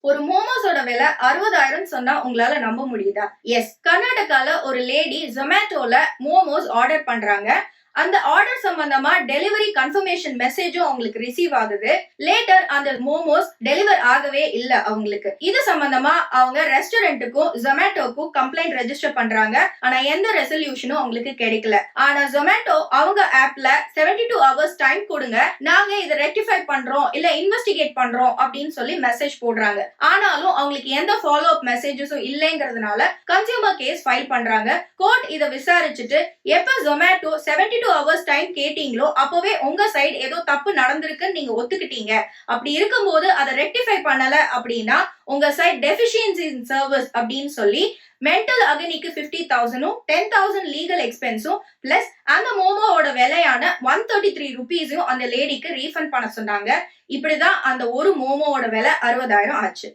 ஒரு மோமோஸோட விலை 60,000 சொன்னா உங்களால நம்ப முடியுதா? எஸ், கர்நாடகால ஒரு லேடி ஜொமேட்டோல மோமோஸ் ஆர்டர் பண்றாங்க. அந்த ஆர்டர் சம்பந்தமா டெலிவரி கன்ஃபர்மேஷன் மெசேஜும் அவங்களுக்கு ரிசீவ் ஆகுது. லேட்டர் அந்த மோமோஸ் டெலிவர் ஆகவே இல்ல அவங்களுக்கு. இது சம்பந்தமா அவங்க ரெஸ்டாரண்ட்டுக்கும் ஜொமேட்டோக்கும் கம்ப்ளைண்ட் ரெஜிஸ்டர் பண்றாங்க. ஆனா எந்த ரெசல்யூஷனும் அவங்களுக்கு கிடைக்கல. ஆனா ஜொமேட்டோ அவங்க ஆப்ல 72 hours டைம் கொடுங்க, நாங்க இதை ரெக்டிஃபை பண்றோம் இல்ல இன்வெஸ்டிகேட் பண்றோம் அப்படின்னு சொல்லி மெசேஜ் போடுறாங்க. ஆனாலும் அவங்களுக்கு எந்த ஃபாலோ அப் மெசேஜஸும் இல்லைங்கிறதுனால கன்சியூமர் கேஸ் ஃபைல் பண்றாங்க. கோர்ட் இதை விசாரிச்சுட்டு எப்ப ஜொமேட்டோ 72 hours டைம் கேட்டீங்களோ அப்பவே உங்க சைடு ஏதோ தப்பு நடந்திருக்குன்னு நீங்க ஒத்துக்கிட்டீங்க. அப்படி இருக்கும்போது அதை ரெக்டிஃபை பண்ணல அப்படின்னா உங்க சைடு டெஃபிஷியன்சி இன் சர்வீஸ் அப்படின்னு சொல்லி மென்டல் அகனிக்கு 50,000 10,000 லீகல் எக்ஸ்பென்ஸும் பிளஸ் அந்த மோமோவோட விலையான 133 rupees அந்த லேடிக்கு ரீஃபண்ட் பண்ண சொன்னாங்க. இப்படிதான் அந்த ஒரு மோமோவோட விலை 60,000 ஆச்சு.